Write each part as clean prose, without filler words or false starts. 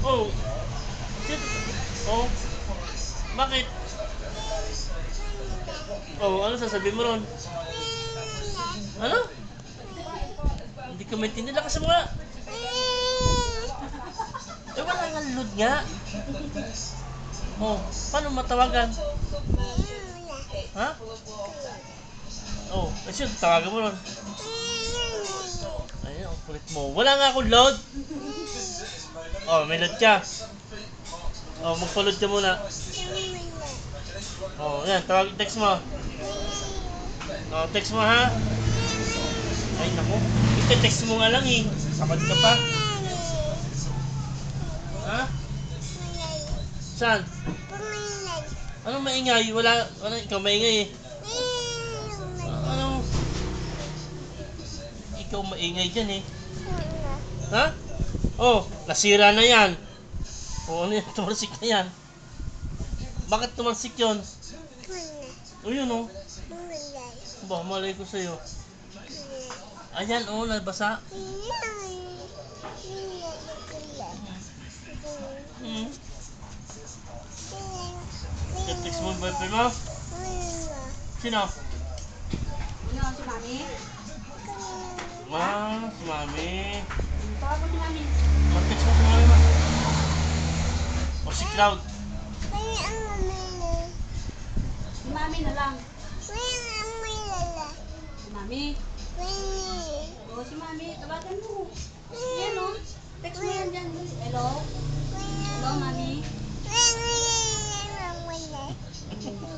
Oh. Oh. Bakit? Oh, ano sasabihin mo ron? Ano? Hindi ka maintindihan. Lakas mo nga. Eh, wala nga load nga. Oh, paano matawagan? Ha? Oh, kasi tawagan mo ron. Ayun, ang kulit mo. Wala nga akong load. Oh, may load ka. Oh, magpa-load ka muna. Oh, yan, text mo. Oh, text mo ha. Ay, naku. Ite-text mo nga lang eh. Sakad ka pa. Ha? Saan? Anong maingay? Wala, ikaw maingay eh. Ano? Ikaw maingay dyan eh. Ha? Oh, nasira na yan. Oh, ano yan? Tumalsik na yan. Bakit tumalsik yun? O yun oh. Ba, malay ko sa'yo. Ayan oh, nabasa. Text mo yung boyfriend mo? Sino? Ano, si Mami? Si Mami. Tawag ko si Mami. Mag-text mo si Mami mo. O si Cloud. Si Mami na lang. Si Mami. O, si Mami. Tawagan mo. Yan o. Text mo yan dyan. Hello? Hello, Mami?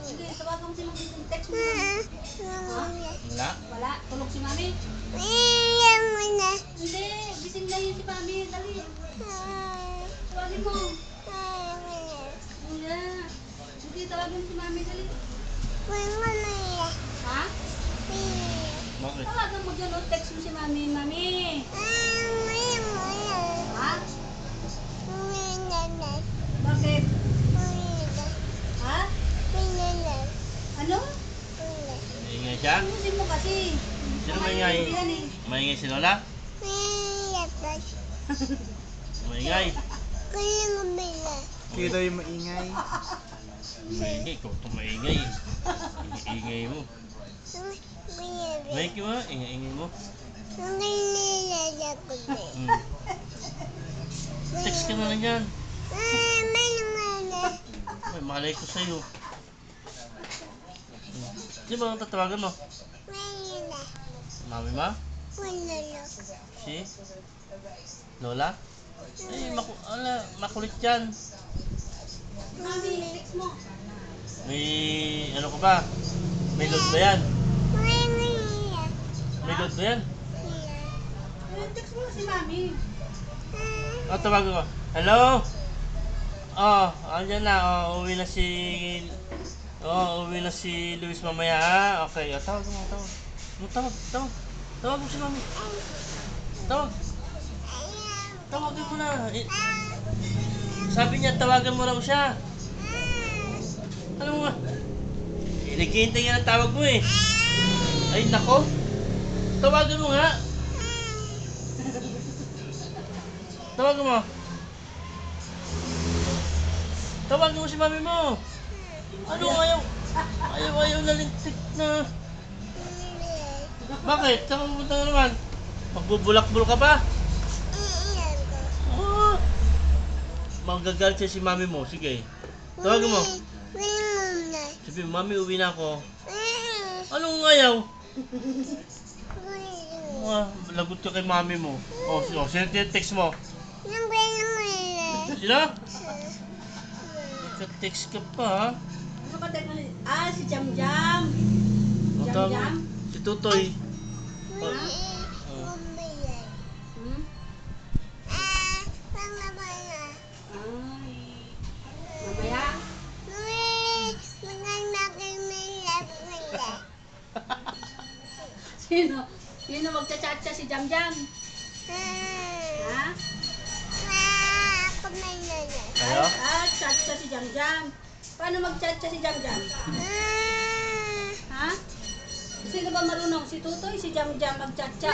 Sige, tawagan mo si Mami. Text mo si Mami. Ha? Wala. Wala. Tulog si Mami. Hindi. Gising na yun si Mami. Dali. Tawagin mo. Hindi. Hindi, tawagin mo si Mami. Dali. Ha? Bakit? Tawagan mo dyan o. Text mo si Mami. Mami. Ha? Bakit? Ha? Ano? Maingay siya? Ayusin mo kasi. Sino maingay? Yan eh. Maingay si Lola? Maingay. Kayo daw yung maingay. Maingay, ikaw itong maingay. Ingay mo. Maingay mo, ingay mo. Text ka na lang yan. Ay, malay ko sa'yo. Sino ba ang tatawagan mo? Mami ma? Si? Lola? Ay, makulit yan. Mami, text mo. May, ano ko ba? May load ba yan? May load ba yan? Text mo si Mami. Oh, tawagan ko. Hello? Oh, andyan na. Oh, uwi na si Luis mamaya ha. Okay, oh, tawag mo, tawag. Tawag. Tawag mo si Mami. Tawag. Tawagin mo na. Sabi niya, tawagan mo raw siya. Ano mo nga? Naghihintay nga ng tawag mo eh. Ay, nako. Tawagan mo nga. Tawagan mo. Tawagan mo si Mami mo. Ano ayaw? Ayaw na lintik na. Bakit? Saan ka pupunta na naman? Magbubulak-bul ka pa? Oh. Magagalit siya si Mami mo. Sige. Tawagan mo. Sabi, Mami, uwi na ako. Anong ayaw? Lagot ka kay Mami mo. Oh, sino text mo? Sino? Nagka-text ka pa ha? Ano ka text mo? Ah, si Jam Jam. Ang Jam tawag Jam. mo, si Tutoy. Oh. Hmm? Ay. Mamaya? Sino magchat-chat siya si Jam Jam? Ha? Ano? Chat siya si Jam Jam. Paano mag-chat siya si Jam Jam? Ha? Sino ba marunong? Si Tutoy, si Jam Jam mag-chat siya?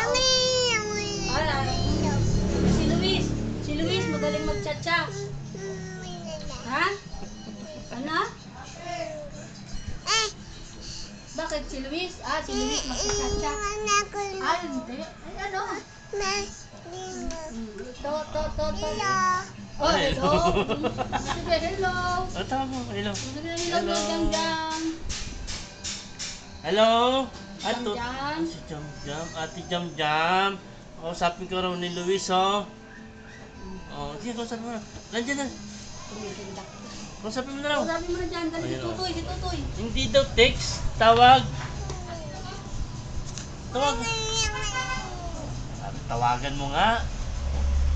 Si Luis. Si Luis, magaling mag-cha-cha. Ha? Ano? Bakit si Luis? Si Luis mag-cha-cha. Hindi. Ay, ano? To. Oh, hello. Sige, hello. Tawag mo. Hello. Sige, hello, Jam. Hello. Jam. Si Jam. Ate Jam. Kausapin ko raw ni Luis, oh. Oh, sige, kausapin mo na. Nandiyan na. Kausapin mo na raw. Sabi mo na dyan, dali si Ayun, oh. Tutoy. Hindi daw text. Tawag. Tawagan mo nga.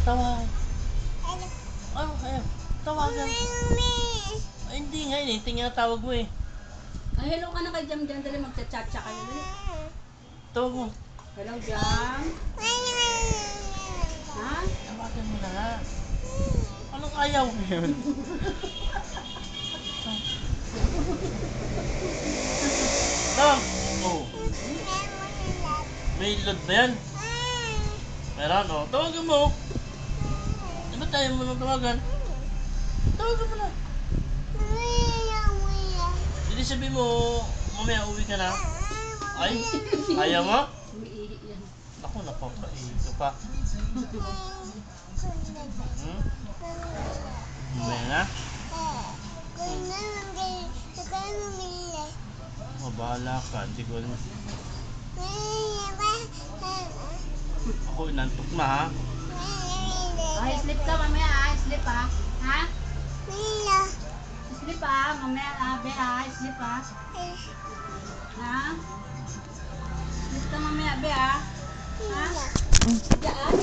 Tawag. Ano kaya? Tawagan. Ay, hindi nga. Hindi nga tawag mo eh. Ay, hello ka na kay Jam dyan, dali magcha-cha-cha kayo. Dali. Tawag mo. Hello, Jam. Ha? Tawagan mo na nga. Anong ayaw mo yun? Tawag. Oh. May load ba yan? Meron, oh. Tawagan mo. Di ba tayo mo nang tawagan? Tawagan mo na. Hindi sabi mo, mamaya uwi ka na. Ay, ayaw mo? Umiihi yan. Ako, napapaihi ka pa. Hmm? Mamaya na? Mabahala ka, hindi ko alam. Ako, inantok na ha. Sleep ka mamaya, sleep ha. Ha? Sleep ha, mamaya, sleep ha. Ha? Sleep ka mamaya, ha? Ha? Diyan.